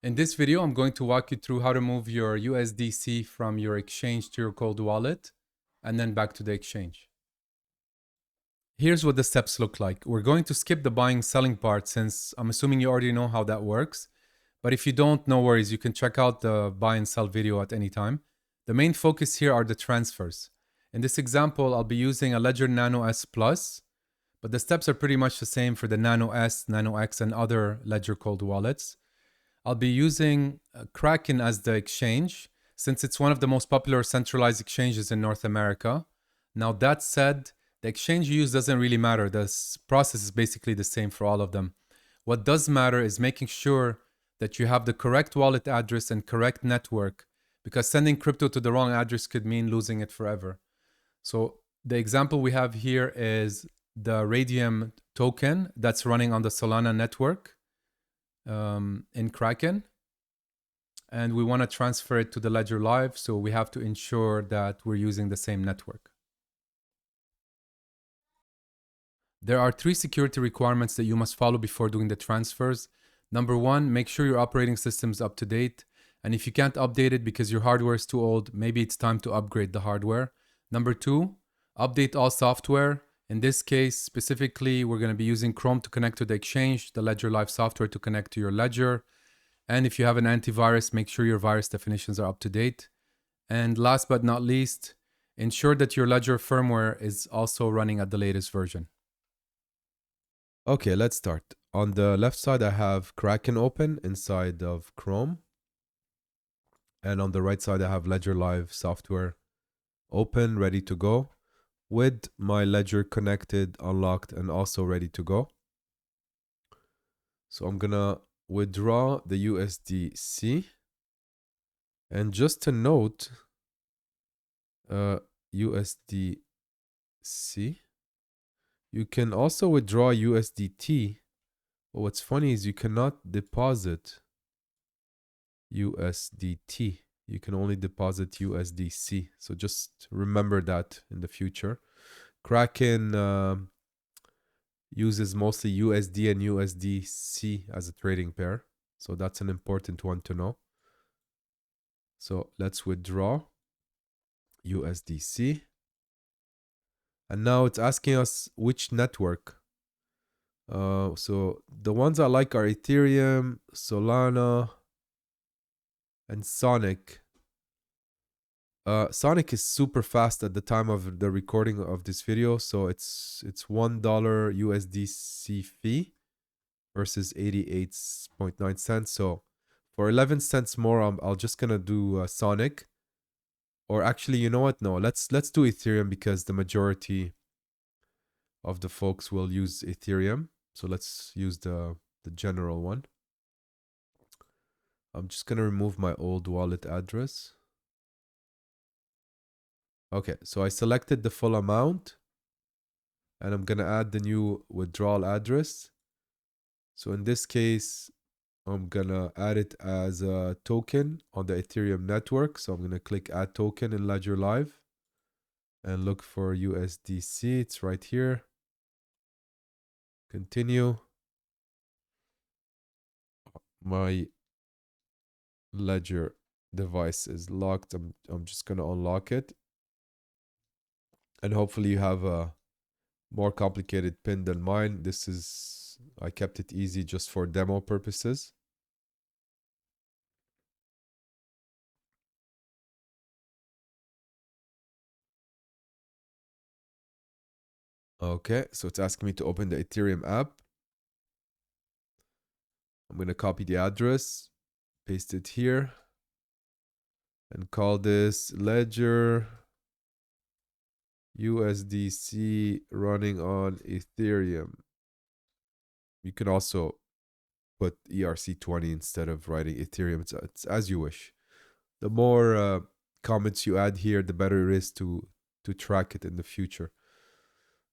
In this video, I'm going to walk you through how to move your USDC from your exchange to your cold wallet and then back to the exchange. Here's what the steps look like. We're going to skip the buying selling part since I'm assuming you already know how that works. But if you don't, no worries, you can check out the buy and sell video at any time. The main focus here are the transfers. In this example, I'll be using a Ledger Nano S Plus, but the steps are pretty much the same for the Nano S, Nano X, and other Ledger cold wallets. I'll be using Kraken as the exchange since it's one of the most popular centralized exchanges in North America. Now, that said, the exchange you use doesn't really matter. The process is basically the same for all of them. What does matter is making sure that you have the correct wallet address and correct network, because sending crypto to the wrong address could mean losing it forever. So the example we have here is the Radium token that's running on the Solana network in Kraken. And we want to transfer it to the Ledger Live, so we have to ensure that we're using the same network. There are 3 security requirements that you must follow before doing the transfers. Number 1, make sure your operating system is up to date. And if you can't update it because your hardware is too old, maybe it's time to upgrade the hardware. Number 2, update all software. In this case, specifically, we're going to be using Chrome to connect to the exchange, the Ledger Live software to connect to your ledger. And if you have an antivirus, make sure your virus definitions are up to date. And last but not least, ensure that your Ledger firmware is also running at the latest version. Okay, let's start. On the left side, I have Kraken open inside of Chrome. And on the right side, I have Ledger Live software open, ready to go, with my Ledger connected, unlocked, and also ready to go. So I'm gonna withdraw the USDC. And just to note, USDC, you can also withdraw USDT. But what's funny is you cannot deposit USDT. You can only deposit USDC. So just remember that in the future. Kraken uses mostly USD and USDC as a trading pair. So that's an important one to know. So let's withdraw USDC. And now it's asking us which network. So the ones I like are Ethereum, Solana, and Sonic. Sonic is super fast at the time of the recording of this video, so it's $1 USDC fee versus 88.9 cents. So for 11 cents more, I'll just gonna do Sonic. Or actually, you know what? No, let's do Ethereum because the majority of the folks will use Ethereum. So let's use the general one. I'm just gonna remove my old wallet address. Okay, so I selected the full amount and I'm gonna add the new withdrawal address. So in this case, I'm gonna add it as a token on the Ethereum network. So I'm gonna click add token in Ledger Live and look for USDC. It's right here. Continue. My Ledger device is locked. I'm just gonna unlock it. And hopefully you have a more complicated pin than mine. I kept it easy just for demo purposes. Okay, so it's asking me to open the Ethereum app. I'm going to copy the address, paste it here, and call this Ledger USDC running on Ethereum. You can also put ERC20 instead of writing Ethereum. It's as you wish. The more comments you add here, the better it is to track it in the future.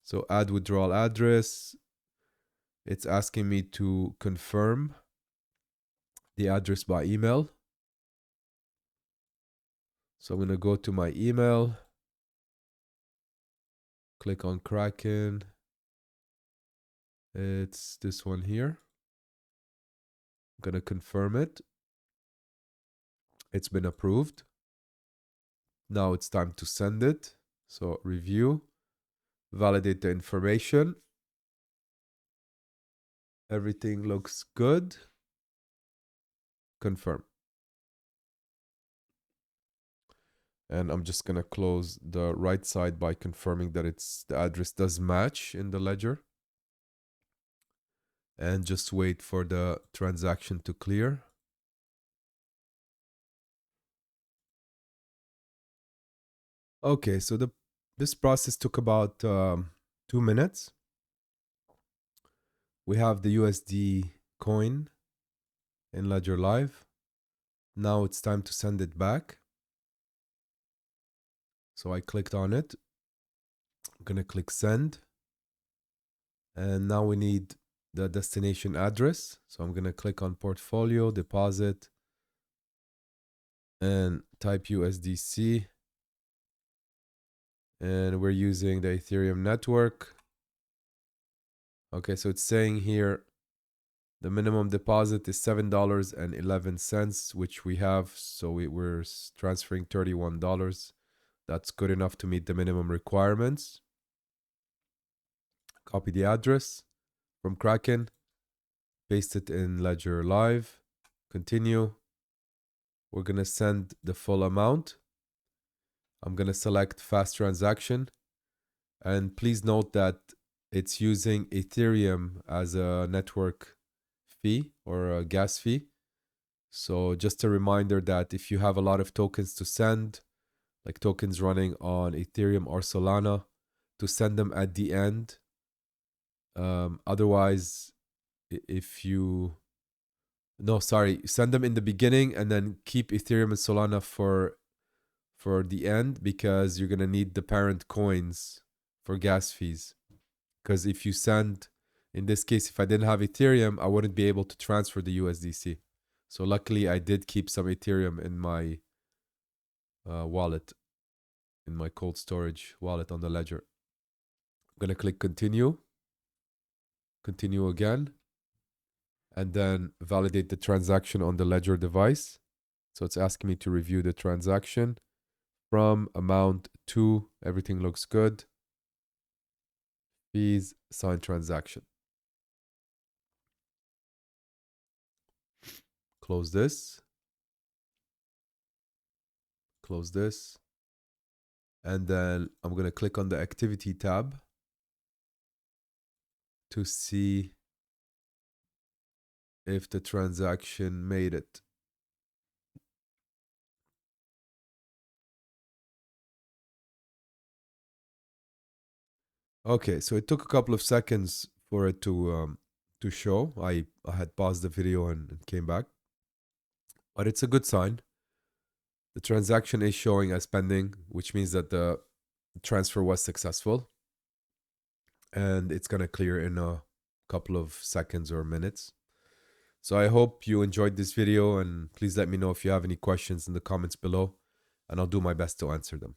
So add withdrawal address. It's asking me to confirm the address by email. So I'm going to go to my email, click on Kraken. It's this one here. I'm going to confirm it. It's been approved. Now it's time to send it. So review, validate the information. Everything looks good. Confirm. And I'm just going to close the right side by confirming that the address does match in the ledger. And just wait for the transaction to clear. Okay, so this process took about 2 minutes. We have the USD coin in Ledger Live. Now it's time to send it back. So I clicked on it. I'm going to click send. And now we need the destination address. So I'm going to click on portfolio, deposit, and type USDC. And we're using the Ethereum network. Okay, so it's saying here the minimum deposit is $7.11, which we have. So we're transferring $31. That's good enough to meet the minimum requirements. Copy the address from Kraken, paste it in Ledger Live, continue. We're going to send the full amount. I'm going to select fast transaction. And please note that it's using Ethereum as a network fee or a gas fee. So just a reminder that if you have a lot of tokens to send, like tokens running on Ethereum or Solana, to send them at the end. Otherwise, send them in the beginning and then keep Ethereum and Solana for the end, because you're gonna need the parent coins for gas fees. Because if you send, in this case, if I didn't have Ethereum, I wouldn't be able to transfer the USDC. So luckily, I did keep some Ethereum in my wallet, in my cold storage wallet on the Ledger. I'm gonna click continue. Continue again. And then validate the transaction on the Ledger device. So it's asking me to review the transaction. From, amount, to, everything looks good. Fees, sign transaction. Close this. Close this. And then I'm going to click on the activity tab to see if the transaction made it. Okay, so it took a couple of seconds for it to show. I had paused the video and came back. But it's a good sign. The transaction is showing as pending, which means that the transfer was successful. And it's going to clear in a couple of seconds or minutes. So I hope you enjoyed this video, and please let me know if you have any questions in the comments below, and I'll do my best to answer them.